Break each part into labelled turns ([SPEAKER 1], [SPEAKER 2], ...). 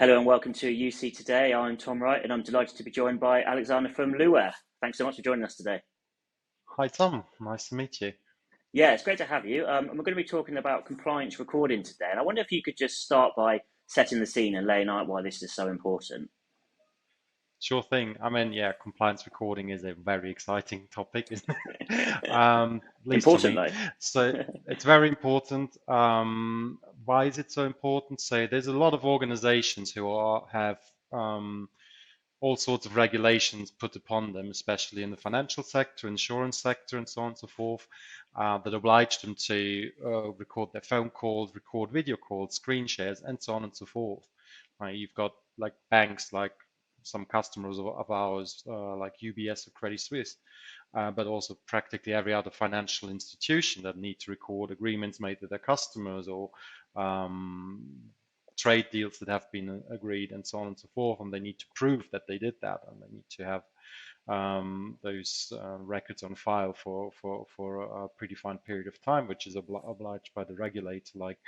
[SPEAKER 1] Hello and welcome to UC Today. I'm Tom Wright and I'm delighted to be joined by Alexander from Luware. Thanks so much for joining us today.
[SPEAKER 2] Hi Tom, nice to meet you.
[SPEAKER 1] Yeah, it's great to have you. And we're going to be talking about compliance recording today. And I wonder if you could just start by setting the scene and laying out why this is so important.
[SPEAKER 2] Sure thing. Yeah, compliance recording is a very exciting topic, isn't it? At least for
[SPEAKER 1] Important
[SPEAKER 2] me.
[SPEAKER 1] though.
[SPEAKER 2] So it's very important. Why is it so important? So there's a lot of organizations who have all sorts of regulations put upon them, especially in the financial sector, insurance sector, and so on and so forth, that oblige them to record their phone calls, record video calls, screen shares, and so on and so forth. You've got like banks, like some customers of ours, like UBS or Credit Suisse, but also practically every other financial institution that need to record agreements made with their customers or um, trade deals that have been agreed and so on and so forth, and they need to prove that they did that, and they need to have those records on file for a predefined period of time, which is obliged by the regulator, like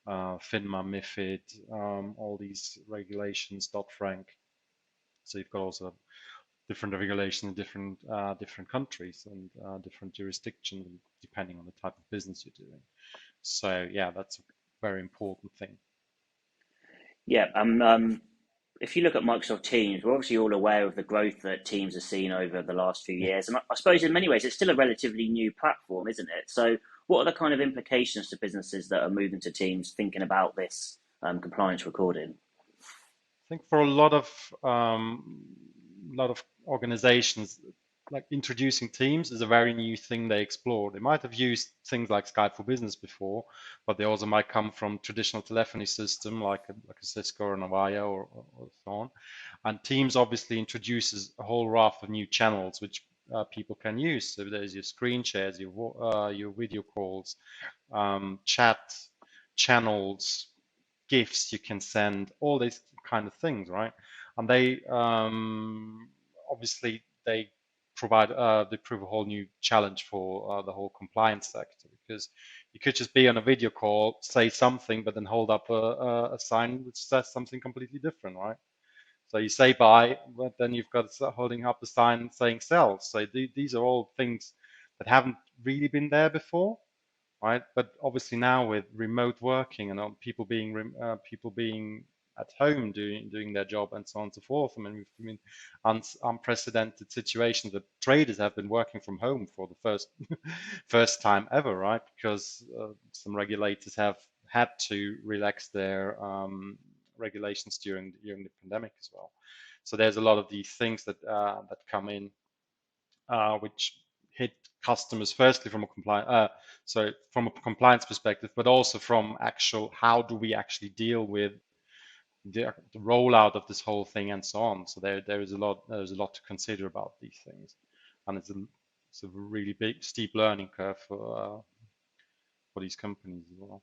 [SPEAKER 2] FINMA, MIFID, all these regulations, Dodd-Frank. So you've got also different regulations in different countries and different jurisdictions, depending on the type of business you're doing. So yeah, that's a very important thing.
[SPEAKER 1] Yeah, if you look at Microsoft Teams, we're obviously all aware of the growth that Teams has seen over the last few
[SPEAKER 2] Yeah.
[SPEAKER 1] years. And I suppose in many ways, it's still a relatively new platform, isn't it? So what are the kind of implications to businesses that are moving to Teams thinking about this compliance recording?
[SPEAKER 2] I think for a lot of organizations, like introducing Teams is a very new thing they explore. They might have used things like Skype for Business before, but they also might come from traditional telephony system like a Cisco or an Avaya or so on. And Teams obviously introduces a whole raft of new channels which people can use. So there's your screen shares, your video calls, chat channels, gifts you can send, all these kind of things, right? And they obviously they prove a whole new challenge for the whole compliance sector, because you could just be on a video call, say something, but then hold up a sign which says something completely different, right? So you say buy, but then you've got holding up a sign saying sell. So these are all things that haven't really been there before, right? But obviously now with remote working and people being at home doing their job and so on and so forth. I mean, we've been unprecedented situations that traders have been working from home for the first time ever, right? Because some regulators have had to relax their regulations during the pandemic as well. So there's a lot of these things that come in, which hit customers firstly from a compliance perspective, but also from actual how do we actually deal with the rollout of this whole thing and so on. So there's a lot to consider about these things, and it's a really big steep learning curve for these companies as well.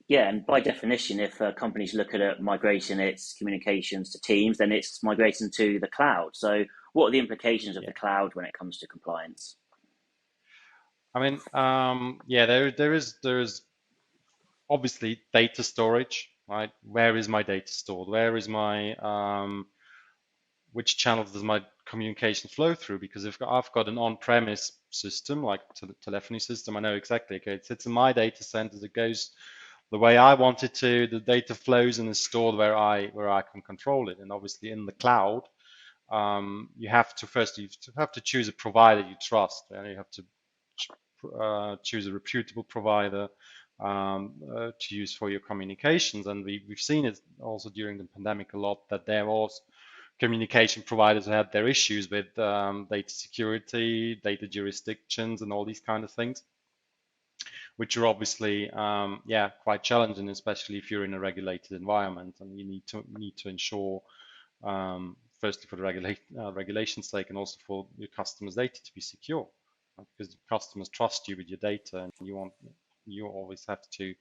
[SPEAKER 1] Yeah, and by definition, if companies look at it, migrating its communications to Teams, then it's migrating to the cloud. So, what are the implications of the
[SPEAKER 2] Yeah,
[SPEAKER 1] cloud when it comes to compliance?
[SPEAKER 2] yeah, there is obviously data storage, right? Where is my data stored? Where is my which channels does my communication flow through? Because if I've got an on-premise system like telephony system, I know exactly, okay, it sits in my data centers, it goes the way I want it to, the data flows and is stored where I can control it. And obviously in the cloud, you have to choose a provider you trust, and you have to choose a reputable provider to use for your communications. And we've seen it also during the pandemic a lot, that there was communication providers who had their issues with data security, data jurisdictions, and all these kind of things, which are obviously quite challenging, especially if you're in a regulated environment and you need to ensure, firstly for the regulation's sake, and also for your customers' data to be secure, right? Because customers trust you with your data, and you always have to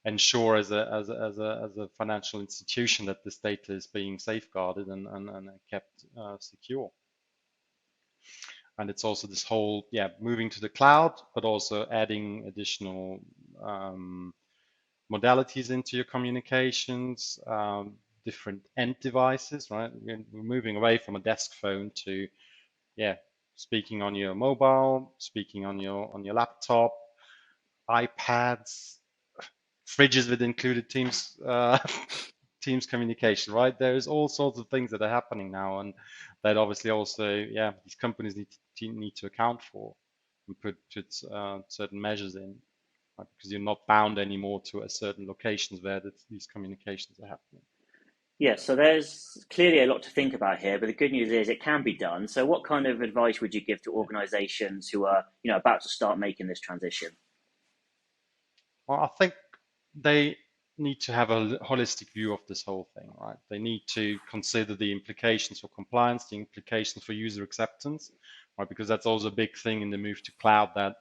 [SPEAKER 2] ensure as a financial institution that this data is being safeguarded and kept secure. And it's also this whole moving to the cloud, but also adding additional modalities into your communications, different end devices, right? We're moving away from a desk phone to, yeah, speaking on your mobile, speaking on your laptop, iPads, fridges with included Teams Teams communication, right? There's all sorts of things that are happening now, and that obviously also, yeah, these companies need to account for and put certain measures in, right? Because you're not bound anymore to a certain locations where these communications are happening.
[SPEAKER 1] Yeah, so there's clearly a lot to think about here, but the good news is it can be done. So what kind of advice would you give to organizations who are, about to start making this transition?
[SPEAKER 2] Well, I think they need to have a holistic view of this whole thing, right? They need to consider the implications for compliance, the implications for user acceptance, right? Because that's also a big thing in the move to cloud, that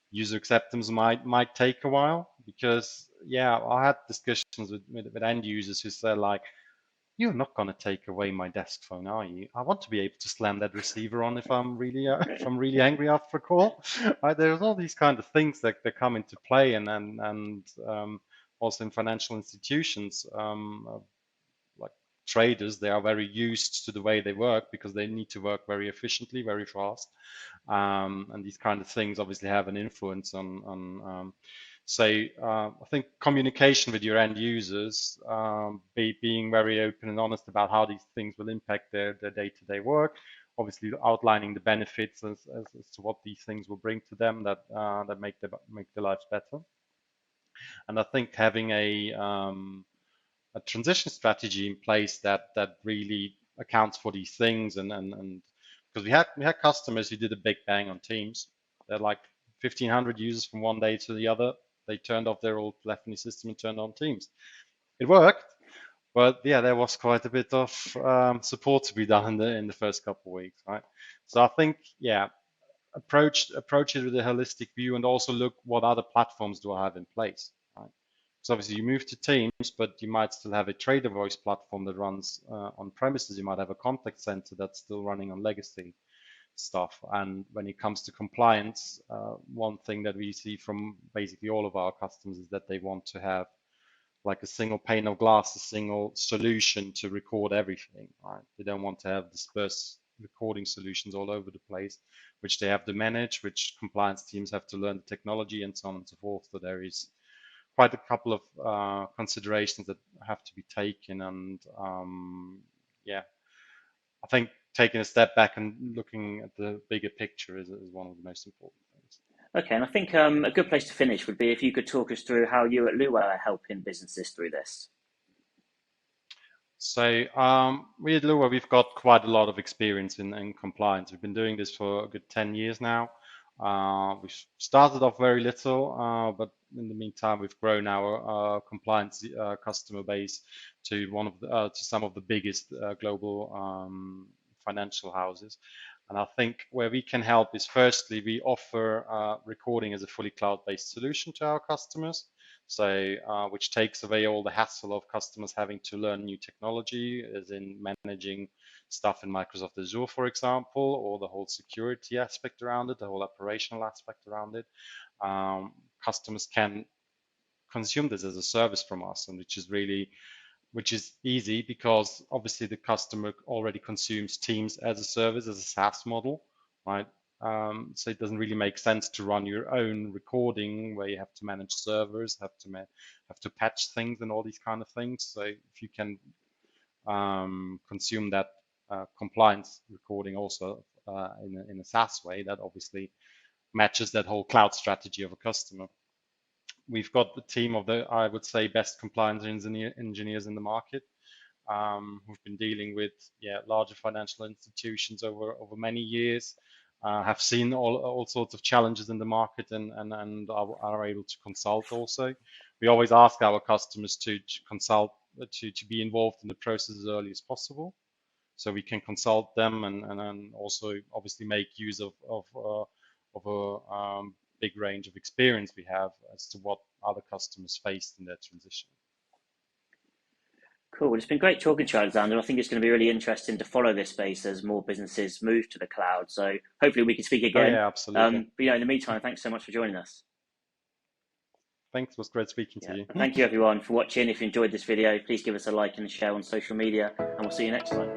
[SPEAKER 2] user acceptance might take a while. Because yeah, I had discussions with end users who said like, you're not going to take away my desk phone, are you? I want to be able to slam that receiver on if I'm really if I'm really angry after a call. Right? There's all these kind of things that come into play, and also in financial institutions, like traders, they are very used to the way they work because they need to work very efficiently, very fast, and these kind of things obviously have an influence on. So I think communication with your end users, being very open and honest about how these things will impact their day-to-day work, obviously outlining the benefits as to what these things will bring to them that make their lives better. And I think having a transition strategy in place that really accounts for these things, and because we had customers who did a big bang on Teams. They're like 1,500 users from one day to the other. They turned off their old telephony system and turned on Teams. It worked, but yeah, there was quite a bit of support to be done in the first couple of weeks, right? So I think, yeah, approach it with a holistic view, and also look what other platforms do I have in place, right? So obviously you move to Teams, but you might still have a trader voice platform that runs on premises. You might have a contact center that's still running on legacy stuff. And when it comes to compliance, one thing that we see from basically all of our customers is that they want to have like a single pane of glass, a single solution to record everything, right? They don't want to have dispersed recording solutions all over the place, which they have to manage, which compliance teams have to learn the technology and so on and so forth. So there is quite a couple of considerations that have to be taken. And yeah, I think taking a step back and looking at the bigger picture is one of the most important things.
[SPEAKER 1] Okay, and I think a good place to finish would be if you could talk us through how you at Luware are helping businesses through this.
[SPEAKER 2] So we at Luware, we've got quite a lot of experience in compliance. We've been doing this for a good 10 years now. We started off very little, but in the meantime, we've grown our compliance customer base to to some of the biggest global financial houses. And I think where we can help is, firstly, we offer recording as a fully cloud-based solution to our customers. So, which takes away all the hassle of customers having to learn new technology, as in managing stuff in Microsoft Azure, for example, or the whole security aspect around it, the whole operational aspect around it. Customers can consume this as a service from us, and which is easy because obviously the customer already consumes Teams as a service, as a SaaS model, right? So it doesn't really make sense to run your own recording where you have to manage servers, have to patch things and all these kind of things. So if you can consume that compliance recording also in a SaaS way, that obviously matches that whole cloud strategy of a customer. We've got the team of I would say, best compliance engineers in the market, who've been dealing with larger financial institutions over many years, have seen all sorts of challenges in the market, and are able to consult also. We always ask our customers to consult, to be involved in the process as early as possible, so we can consult them and also obviously make use of a big range of experience we have as to what other customers faced in their transition.
[SPEAKER 1] Cool. Well, it's been great talking to you, Alexander. I think it's going to be really interesting to follow this space as more businesses move to the cloud. So hopefully we can speak
[SPEAKER 2] Oh
[SPEAKER 1] again.
[SPEAKER 2] yeah, absolutely.
[SPEAKER 1] But in the meantime, thanks so much for joining us.
[SPEAKER 2] Thanks. It was great speaking to
[SPEAKER 1] Yeah.
[SPEAKER 2] you.
[SPEAKER 1] Thank you everyone for watching. If you enjoyed this video, please give us a like and a share on social media, and we'll see you next time.